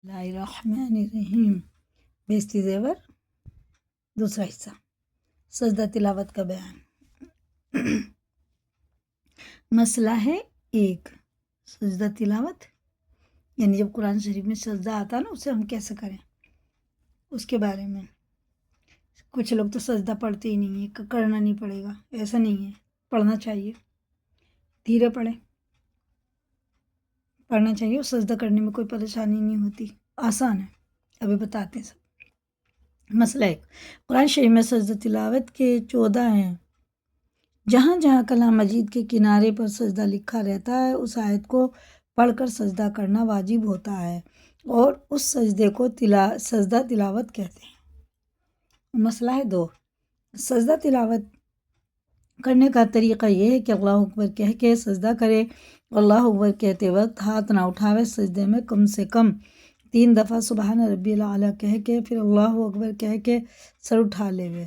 اللہ الرحمن الرحیم بیستی زیور دوسرا حصہ سجدہ تلاوت کا بیان۔ مسئلہ ہے ایک، سجدہ تلاوت یعنی جب قرآن شریف میں سجدہ آتا نا اسے ہم کیسے کریں اس کے بارے میں۔ کچھ لوگ تو سجدہ پڑھتے ہی نہیں ہیں، کرنا نہیں پڑے گا، ایسا نہیں ہے، پڑھنا چاہیے، دھیرے پڑھنا چاہیے اور سجدہ کرنے میں کوئی پریشانی نہیں ہوتی، آسان ہے۔ ابھی بتاتے ہیں سب۔ مسئلہ ایک، قرآن شریف میں سجدہ تلاوت کے 14 ہیں۔ جہاں جہاں کلام مجید کے کنارے پر سجدہ لکھا رہتا ہے اس آیت کو پڑھ کر سجدہ کرنا واجب ہوتا ہے اور اس سجدے کو سجدہ تلاوت کہتے ہیں۔ مسئلہ ہے دو، سجدہ تلاوت کرنے کا طریقہ یہ ہے کہ اللہ اکبر کہہ کے سجدہ کرے۔ اللہ اکبر کہتے وقت ہاتھ نہ اٹھاوے، سجدے میں کم سے کم 3 دفعہ سبحان ربی الاعلیٰ کہہ کے پھر اللہ اکبر کہہ کے سر اٹھا لے گئے،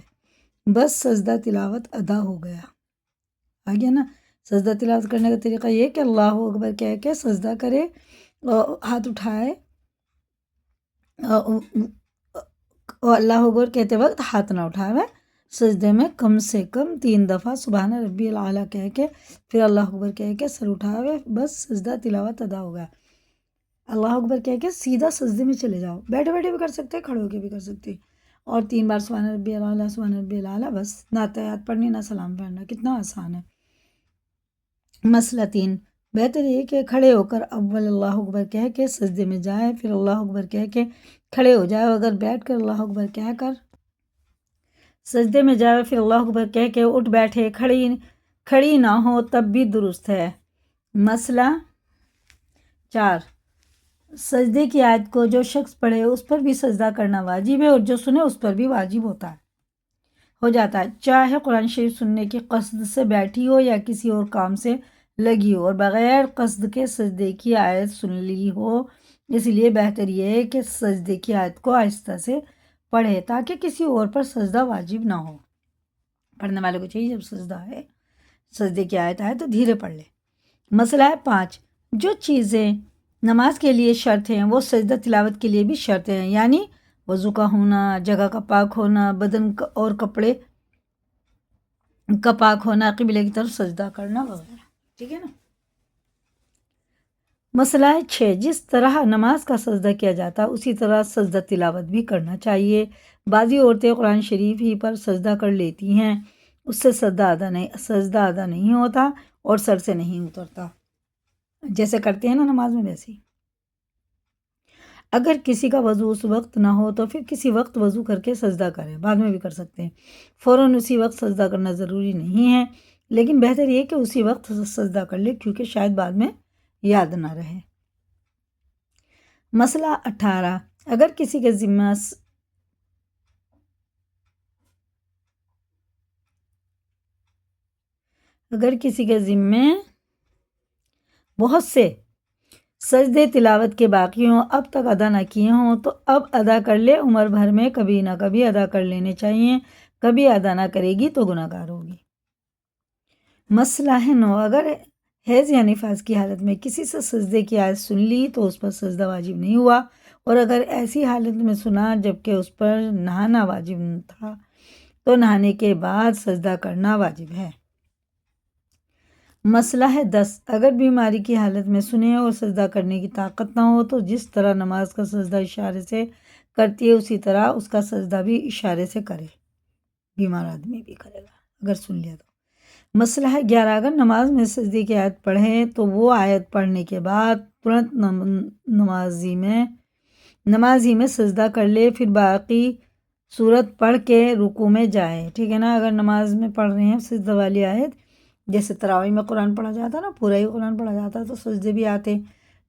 بس سجدہ تلاوت ادا ہو گیا۔ آگیا نا، سجدہ تلاوت کرنے کا طریقہ یہ کہ اللہ اکبر کہہ کے سجدہ کرے، ہاتھ اٹھائے اور اللہ اکبر کہتے وقت ہاتھ نہ اٹھاوے، سجدے میں کم سے کم 3 دفعہ سبحان ربی الاعلیٰ کہہ کے پھر اللہ اکبر کہہ کے سر اٹھاوے، بس سجدہ تلاوت ادا ہو گیا۔ اللہ اکبر کہہ کے سیدھا سجدے میں چلے جاؤ، بیٹھے بیٹھے بھی کر سکتے، کھڑے ہو کے بھی کر سکتے، اور 3 بار سبحان ربی الاعلیٰ سبحان ربی الاعلیٰ، بس نہ تحیات پڑھنی نہ سلام پڑھنا، کتنا آسان ہے۔ مسئلہ 3، بہتر یہ کہ کھڑے ہو کر اول اللہ اکبر کہہ کے سجدے میں جائے، پھر اللہ اکبر کہہ کے کھڑے ہو جائے، اگر بیٹھ کر اللہ اکبر کہہ کر سجدے میں جائے پھر اللہ اکبر کہہ کے اٹھ بیٹھے، کھڑی نہ ہو تب بھی درست ہے۔ مسئلہ 4، سجدے کی آیت کو جو شخص پڑھے اس پر بھی سجدہ کرنا واجب ہے اور جو سنے اس پر بھی واجب ہو جاتا ہے، چاہے قرآن شریف سننے کی قصد سے بیٹھی ہو یا کسی اور کام سے لگی ہو اور بغیر قصد کے سجدے کی آیت سن لی ہو۔ اس لیے بہتر یہ ہے کہ سجدے کی آیت کو آہستہ سے پڑھے تاکہ کسی اور پر سجدہ واجب نہ ہو۔ پڑھنے والے کو چاہیے جب سجدے کی آیت آئے تو دھیرے پڑھ لے۔ مسئلہ ہے 5، جو چیزیں نماز کے لیے شرط ہیں وہ سجدہ تلاوت کے لیے بھی شرط ہیں، یعنی وضو کا ہونا، جگہ کا پاک ہونا، بدن اور کپڑے کا پاک ہونا، قبلے کی طرف سجدہ کرنا وغیرہ، ٹھیک ہے نا۔ مسئلہ ہے 6، جس طرح نماز کا سجدہ کیا جاتا اسی طرح سجدہ تلاوت بھی کرنا چاہیے۔ بعضی عورتیں قرآن شریف ہی پر سجدہ کر لیتی ہیں، اس سے سجدہ ادا نہیں ہوتا اور سر سے نہیں اترتا، جیسے کرتے ہیں نا نماز میں ویسے ہی۔ اگر کسی کا وضو اس وقت نہ ہو تو پھر کسی وقت وضو کر کے سجدہ کرے، بعد میں بھی کر سکتے ہیں، فوراً اسی وقت سجدہ کرنا ضروری نہیں ہے، لیکن بہتر یہ کہ اسی وقت سجدہ کر لے کیونکہ شاید بعد میں یاد نہ رہے۔ مسئلہ 18، اگر کسی کے ذمے بہت سے سجدے تلاوت کے باقی ہوں، اب تک ادا نہ کیے ہوں تو اب ادا کر لے، عمر بھر میں کبھی نہ کبھی ادا کر لینے چاہیے، کبھی ادا نہ کرے گی تو گناہ گار ہوگی۔ مسئلہ ہے 9، اگر حیض یا نفاس کی حالت میں کسی سے سجدے کی آیت سن لی تو اس پر سجدہ واجب نہیں ہوا، اور اگر ایسی حالت میں سنا جبکہ اس پر نہانا واجب تھا تو نہانے کے بعد سجدہ کرنا واجب ہے۔ مسئلہ ہے 10، اگر بیماری کی حالت میں سنے اور سجدہ کرنے کی طاقت نہ ہو تو جس طرح نماز کا سجدہ اشارے سے کرتی ہے اسی طرح اس کا سجدہ بھی اشارے سے کرے، بیمار آدمی بھی کرے گا اگر سن لیا تو۔ مسئلہ ہے 11، اگر نماز میں سجدے کی آیت پڑھیں تو وہ آیت پڑھنے کے بعد ترنت نمازی میں سجدہ کر لے، پھر باقی سورت پڑھ کے رکوع میں جائے، ٹھیک ہے نا۔ اگر نماز میں پڑھ رہے ہیں سجدہ والی آیت، جیسے تراویح میں قرآن پڑھا جاتا نا، پورا ہی قرآن پڑھا جاتا تو سجدے بھی آتے،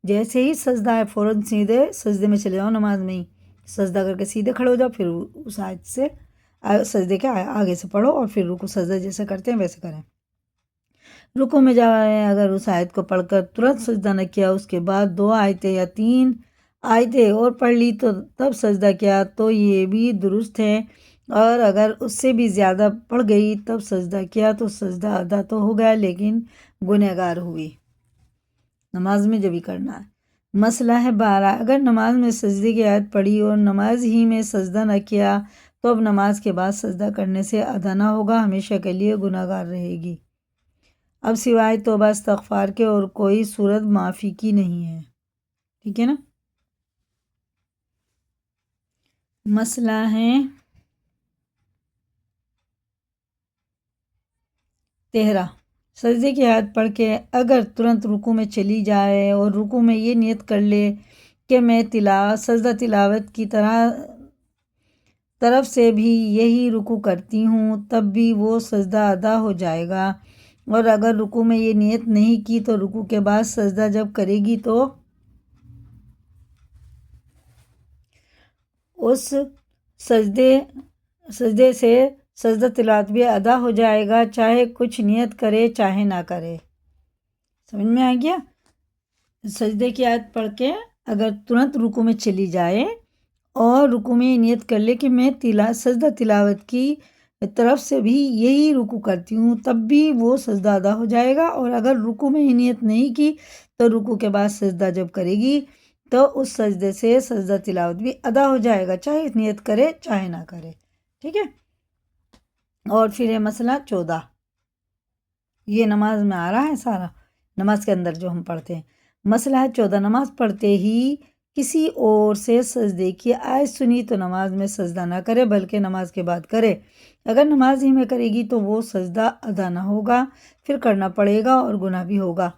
جیسے ہی سجدہ ہے فوراً سیدھے سجدے میں چلے جاؤ، نماز میں ہی سجدہ کر کے سیدھے کھڑے ہو جاؤ، پھر اس آیت سے سجدے کے آگے سے پڑھو اور پھر رکوع سجدہ جیسے کرتے ہیں ویسے کریں۔ رکوع میں جائے، اگر اس آیت کو پڑھ کر ترنت سجدہ نہ کیا، اس کے بعد 2 آیتیں یا 3 آیتیں اور پڑھ لی تو تب سجدہ کیا تو یہ بھی درست ہے، اور اگر اس سے بھی زیادہ پڑھ گئی تب سجدہ کیا تو سجدہ ادا تو ہو گیا لیکن گنہگار ہوئی، نماز میں جب ہی کرنا ہے۔ مسئلہ ہے 12، اگر نماز میں سجدے کی آیت پڑھی اور نماز ہی میں سجدہ نہ کیا تو اب نماز کے بعد سجدہ کرنے سے ادا نہ ہوگا، ہمیشہ کے لیے گناہ گار رہے گی۔ اب سوائے توبہ استغفار کے اور کوئی صورت معافی کی نہیں ہے، ٹھیک ہے نا۔ مسئلہ ہے 13، سجدے کی آیت پڑھ کے اگر ترنت رکوع میں چلی جائے اور رکوع میں یہ نیت کر لے کہ میں سجدہ تلاوت کی طرف سے بھی یہی رکوع کرتی ہوں، تب بھی وہ سجدہ ادا ہو جائے گا، اور اگر رکوع میں یہ نیت نہیں کی تو رکوع کے بعد سجدہ جب کرے گی تو اس سجدے سے سجدہ تلاوت بھی ادا ہو جائے گا، چاہے کچھ نیت کرے چاہے نہ کرے۔ سمجھ میں آ گیا؟ سجدے کی آیت پڑھ کے اگر ترنت رکوع میں چلی جائے اور رکوع میں نیت کر لے کہ میں سجدہ تلاوت کی طرف سے بھی یہی رکوع کرتی ہوں، تب بھی وہ سجدہ ادا ہو جائے گا، اور اگر رکوع میں یہ نیت نہیں کی تو رکوع کے بعد سجدہ جب کرے گی تو اس سجدے سے سجدہ تلاوت بھی ادا ہو جائے گا، چاہے نیت کرے چاہے نہ کرے، ٹھیک ہے۔ اور پھر یہ مسئلہ 14، یہ نماز میں آ رہا ہے سارا، نماز کے اندر جو ہم پڑھتے ہیں۔ مسئلہ ہے 14، نماز پڑھتے ہی کسی اور سے سجدے کی آیت سنی تو نماز میں سجدہ نہ کرے بلکہ نماز کے بعد کرے، اگر نماز ہی میں کرے گی تو وہ سجدہ ادا نہ ہوگا، پھر کرنا پڑے گا اور گناہ بھی ہوگا۔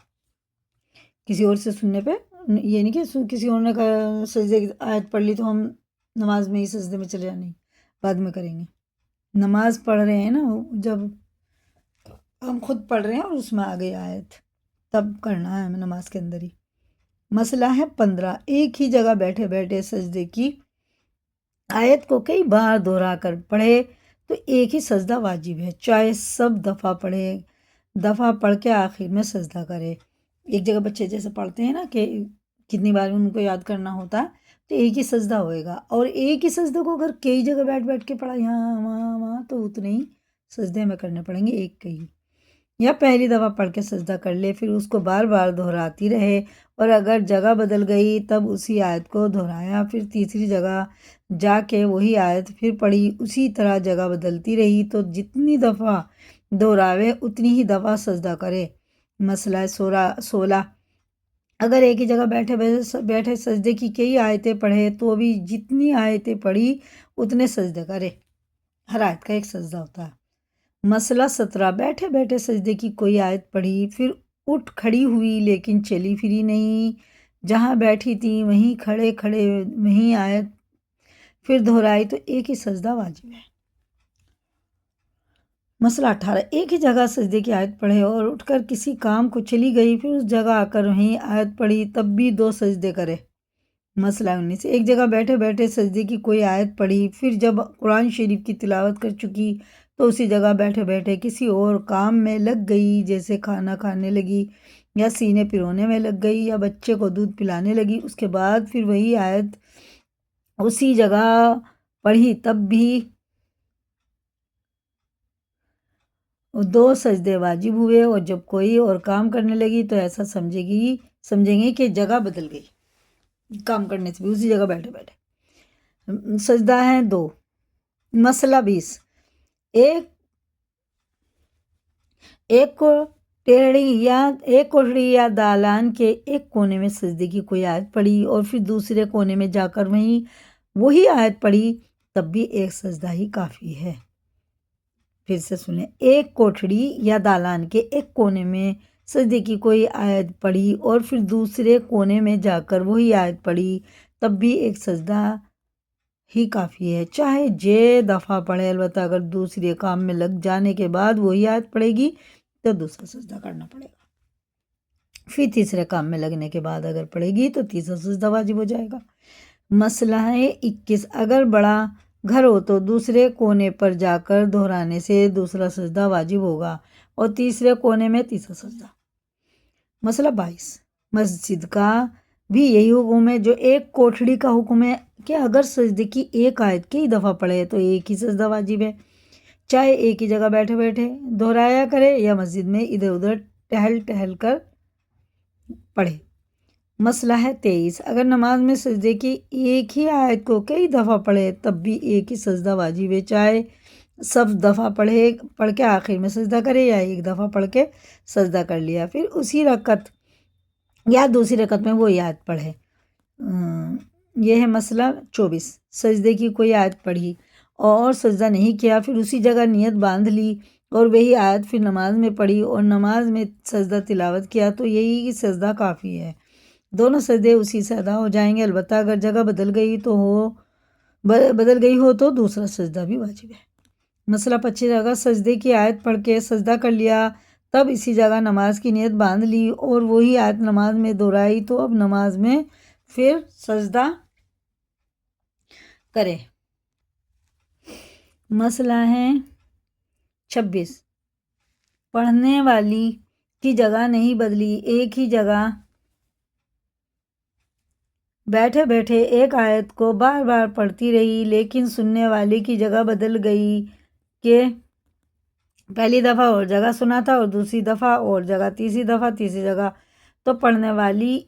کسی اور سے سننے پہ یہ نہیں کہ کسی اور نے سجدے کی آیت پڑھ لی تو ہم نماز میں ہی سجدے میں چلے جانے، بعد میں کریں گے۔ نماز پڑھ رہے ہیں نا، جب ہم خود پڑھ رہے ہیں اور اس میں آ گئی آیت تب کرنا ہے ہمیں نماز کے اندر ہی۔ مسئلہ ہے 15، ایک ہی جگہ بیٹھے بیٹھے سجدے کی آیت کو کئی بار دہرا کر پڑھے تو ایک ہی سجدہ واجب ہے، چاہے سب دفعہ پڑھ کے آخر میں سجدہ کرے۔ ایک جگہ بچے جیسے پڑھتے ہیں نا کہ کتنی بار ان کو یاد کرنا ہوتا ہے تو ایک ہی سجدہ ہوئے گا، اور ایک ہی سجدہ کو اگر کئی جگہ بیٹھ کے پڑھا یہاں وہاں تو اتنے ہی سجدے میں کرنے پڑیں گے ایک کئی، یا پہلی دفعہ پڑھ کے سجدہ کر لے پھر اس کو بار بار دہراتی رہے، اور اگر جگہ بدل گئی تب اسی آیت کو دہرایا، پھر تیسری جگہ جا کے وہی آیت پھر پڑھی، اسی طرح جگہ بدلتی رہی تو جتنی دفعہ دہراوے اتنی ہی دفعہ سجدہ کرے۔ مسئلہ 16، اگر ایک ہی جگہ بیٹھے سجدے کی کئی آیتیں پڑھے تو بھی جتنی آیتیں پڑھی اتنے سجدے کرے، ہر آیت کا ایک سجدہ ہوتا ہے۔ مسئلہ 17، بیٹھے بیٹھے سجدے کی کوئی آیت پڑھی پھر اٹھ کھڑی ہوئی لیکن چلی پھری نہیں، جہاں بیٹھی تھی وہیں کھڑے وہیں آیت پھر دہرائی تو ایک ہی سجدہ واجب ہے۔ مسئلہ 18، ایک ہی جگہ سجدے کی آیت پڑھے اور اٹھ کر کسی کام کو چلی گئی پھر اس جگہ آ کر وہیں آیت پڑھی تب بھی 2 سجدے کرے۔ مسئلہ 19، ایک جگہ بیٹھے بیٹھے سجدے کی کوئی آیت پڑھی پھر جب قرآن شریف کی تلاوت کر چکی تو اسی جگہ بیٹھے بیٹھے کسی اور کام میں لگ گئی، جیسے کھانا کھانے لگی یا سینے پرونے میں لگ گئی یا بچے کو دودھ پلانے لگی، اس کے بعد پھر وہی آیت اسی جگہ پڑھی تب بھی 2 سجدے واجب ہوئے، اور جب کوئی اور کام کرنے لگی تو ایسا سمجھیں گے کہ جگہ بدل گئی کام کرنے سے بھی، اسی جگہ بیٹھے بیٹھے۔ سجدہ ہے 2۔ مسئلہ 20، ایک کوٹھڑی یا دالان کے ایک کونے میں سجدے کی کوئی آیت پڑھی اور پھر دوسرے کونے میں جا کر وہی آیت پڑھی تب بھی ایک سجدہ ہی کافی ہے۔ پھر سے سنیں، ایک کوٹھڑی یا دالان کے ایک کونے میں سجدے کی کوئی آیت پڑھی اور پھر دوسرے کونے میں جا کر وہی آیت پڑھی تب بھی ایک سجدہ ہی کافی ہے، چاہے دفعہ پڑھے، البتہ اگر دوسرے کام میں لگ جانے کے بعد وہی آیت پڑھے گی تو دوسرا سجدہ کرنا پڑے گا، پھر تیسرے کام میں لگنے کے بعد اگر پڑھے گی تو تیسرا سجدہ واجب ہو جائے گا۔ مسئلہ ہے 21، اگر بڑا گھر ہو تو دوسرے کونے پر جا کر دہرانے سے دوسرا سجدہ واجب ہوگا اور تیسرے کونے میں تیسرا سجدہ۔ مسئلہ 22، مسجد کا بھی یہی حکم ہے جو ایک کوٹھڑی کا حکم ہے کہ اگر سجدے کی ایک آیت کئی دفعہ پڑھے تو ایک ہی سجدہ واجب ہے، چاہے ایک ہی جگہ بیٹھے بیٹھے دہرایا کرے یا مسجد میں ادھر ادھر ٹہل کر پڑھے۔ مسئلہ ہے 23، اگر نماز میں سجدے کی ایک ہی آیت کو کئی دفعہ پڑھے تب بھی ایک ہی سجدہ واجب ہے، چاہے سب دفعہ پڑھ کے آخر میں سجدہ کرے یا ایک دفعہ پڑھ کے سجدہ کر لیا، پھر اسی رکعت یا دوسری رکعت میں وہ آیت پڑھے۔ یہ ہے مسئلہ 24، سجدے کی کوئی آیت پڑھی اور سجدہ نہیں کیا، پھر اسی جگہ نیت باندھ لی اور وہی آیت پھر نماز میں پڑھی اور نماز میں سجدہ تلاوت کیا تو یہی سجدہ کافی ہے، دونوں سجدے اسی سے ادا ہو جائیں گے، البتہ اگر جگہ بدل گئی ہو تو دوسرا سجدہ بھی واجب ہے۔ مسئلہ 25، اگر سجدے کی آیت پڑھ کے سجدہ کر لیا تب اسی جگہ نماز کی نیت باندھ لی اور وہی آیت نماز میں دہرائی تو اب نماز میں پھر سجدہ کرے۔ مسئلہ ہے 26، پڑھنے والی کی جگہ نہیں بدلی، ایک ہی جگہ بیٹھے بیٹھے ایک آیت کو بار بار پڑھتی رہی لیکن سننے والی کی جگہ بدل گئی کہ پہلی دفعہ اور جگہ سنا تھا اور دوسری دفعہ اور جگہ، تیسری دفعہ تیسری جگہ، تو پڑھنے والی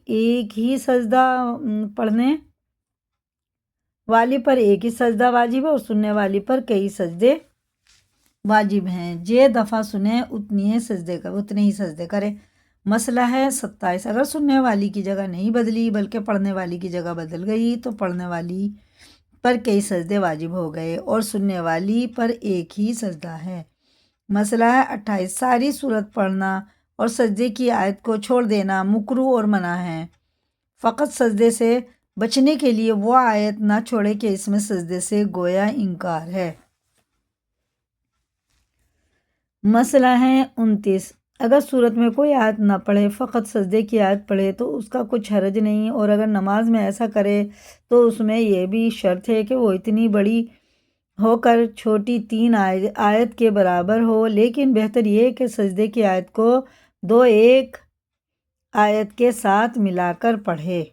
پر ایک ہی سجدہ واجب ہے اور سننے والی پر کئی سجدے واجب ہیں، جے دفعہ سنے اتنے ہی سجدے کرے۔ مسئلہ ہے 27، اگر سننے والی کی جگہ نہیں بدلی بلکہ پڑھنے والی کی جگہ بدل گئی تو پڑھنے والی پر کئی سجدے واجب ہو گئے اور سننے والی پر ایک ہی سجدہ ہے۔ مسئلہ ہے 28، ساری سورت پڑھنا اور سجدے کی آیت کو چھوڑ دینا مکروہ اور منع ہے، فقط سجدے سے بچنے کے لیے وہ آیت نہ چھوڑے کہ اس میں سجدے سے گویا انکار ہے۔ مسئلہ ہے 29، اگر سورت میں کوئی آیت نہ پڑھے فقط سجدے کی آیت پڑھے تو اس کا کچھ حرج نہیں، اور اگر نماز میں ایسا کرے تو اس میں یہ بھی شرط ہے کہ وہ اتنی بڑی ہو کر چھوٹی 3 آیت کے برابر ہو، لیکن بہتر یہ کہ سجدے کی آیت کو 2 ایک آیت کے ساتھ ملا کر پڑھے۔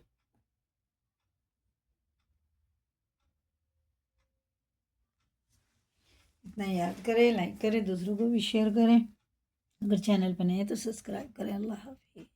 اتنا یاد کریں، لائک کریں، دوسروں کو بھی شیئر کریں، اگر چینل پہ نئے ہیں تو سبسکرائب کریں۔ اللہ حافظ۔